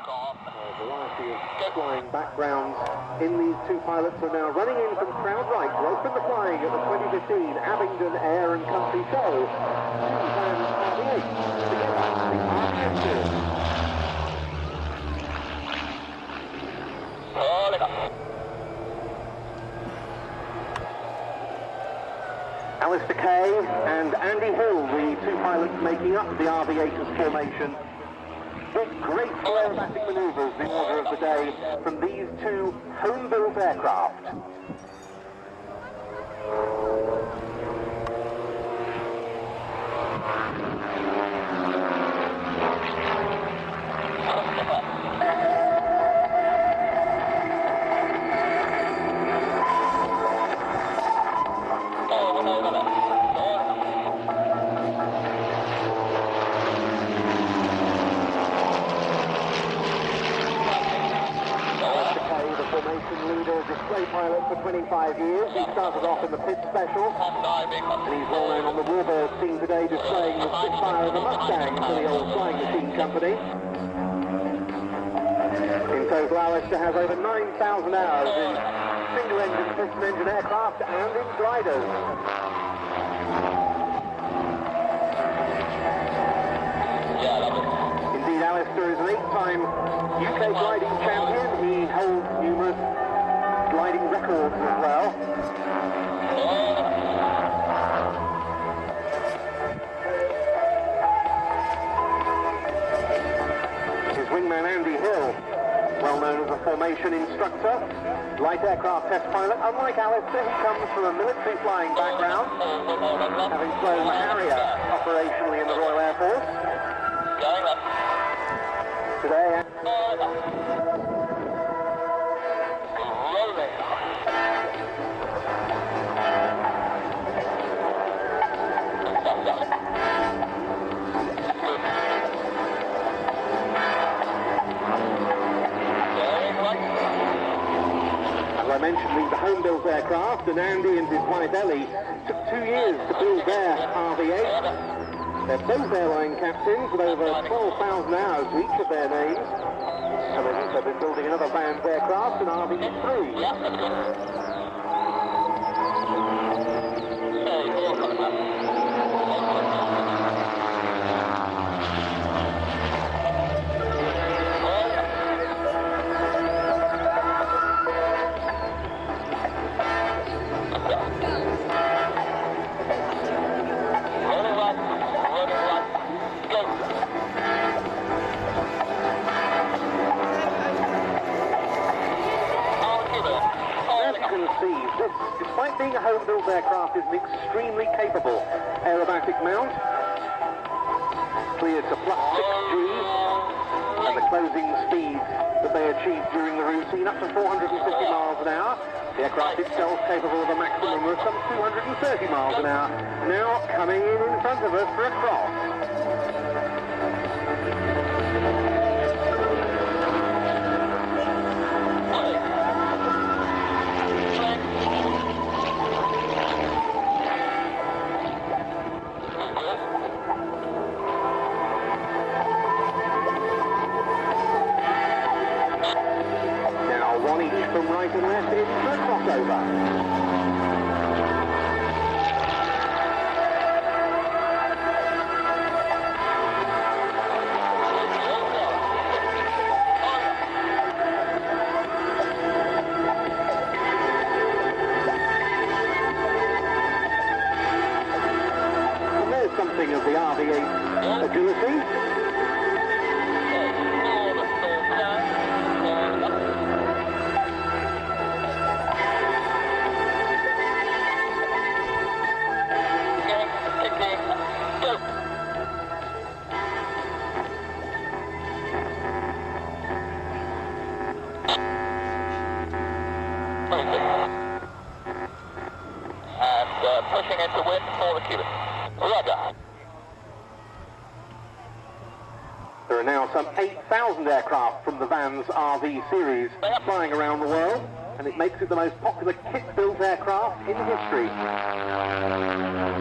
A variety of flying backgrounds in these two pilots are now running in from crowd right to open the flying at the 2015 Abington Air and Country Show. Vans RV8 together the RV8tors. Alistair Kay and Andy Hill, the two pilots making up the RV8tors formation. With great aerobatic manoeuvres, the order of the day from these two home-built aircraft. Leader, display pilot for 25 years. He started off in the pit special, and he's well known on the Warbird team today, displaying the Spitfire and the Mustang for the old Flying Machine Company. In total, Alistair has over 9,000 hours in single-engine, piston-engine aircraft and in gliders. Indeed, Alistair is an 8-time UK gliding champion. He holds numerous gliding records as well. His wingman Andy Hill, well known as a formation instructor, light aircraft test pilot. Unlike Alistair, he comes from a military flying background, having flown Harrier operationally in the Royal Air Force. Today, as I mentioned, these are home-built aircraft, and Andy and his wife Ellie took 2 years to build their RV8. They're both airline captains with over 12,000 hours to each of their names. And they've also been building another Vans aircraft, an RV3. Despite being a home-built aircraft, is an extremely capable aerobatic mount, cleared to plus 6G, and the closing speeds that they achieved during the routine up to 450 miles an hour. The aircraft itself capable of a maximum of some 230 miles an hour. Now coming in front of us for a cross. From right and left in for a crossover. And there's something of the RV8 agility. And pushing into wind for the cubic. Roger. There are now some 8,000 aircraft from the Vans RV series flying around the world, and it makes it the most popular kit-built aircraft in history.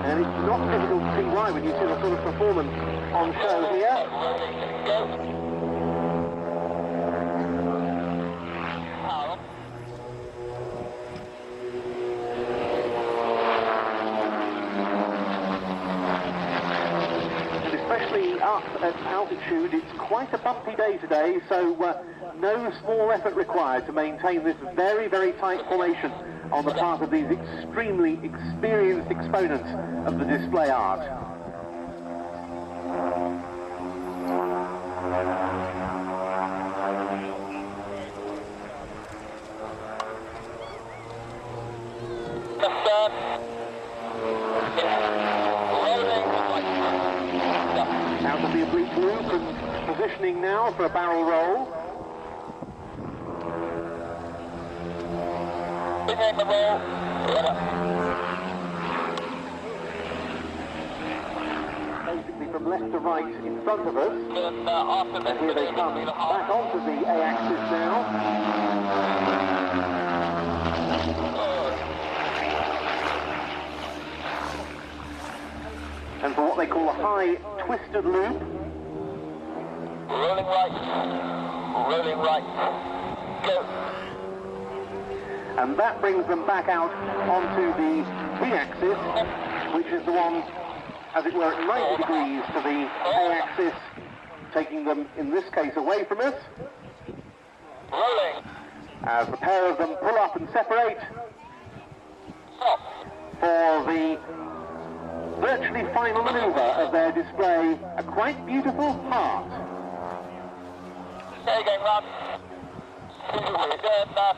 And it's not difficult to see why when you see the sort of performance on show here. at altitude. It's quite a bumpy day today, so no small effort required to maintain this very, very tight formation on the part of these extremely experienced exponents of the display art. Out of the oblique loop and positioning now for a barrel roll. Basically from left to right in front of us. And here they come back onto the A-axis now. And for what they call a high twisted loop. Rolling right, go. And that brings them back out onto the B-axis, which is the one, as it were, at 90 degrees to the A-axis, taking them, in this case, away from us. Rolling. As the pair of them pull up and separate Stop. for the virtually final manoeuvre of their display, a quite beautiful heart. There you go, Run.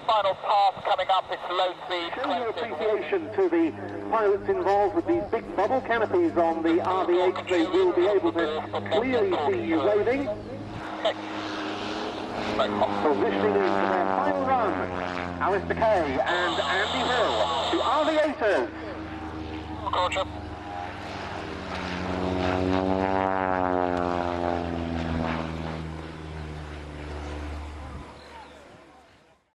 Final pass coming up, it's low speed. Show your appreciation to the pilots involved with these big bubble canopies on the RV8. They will be able to clearly see you waving. Positioning in for their final run, Alistair Kay and Andy Hill, the RV8tors. Roger.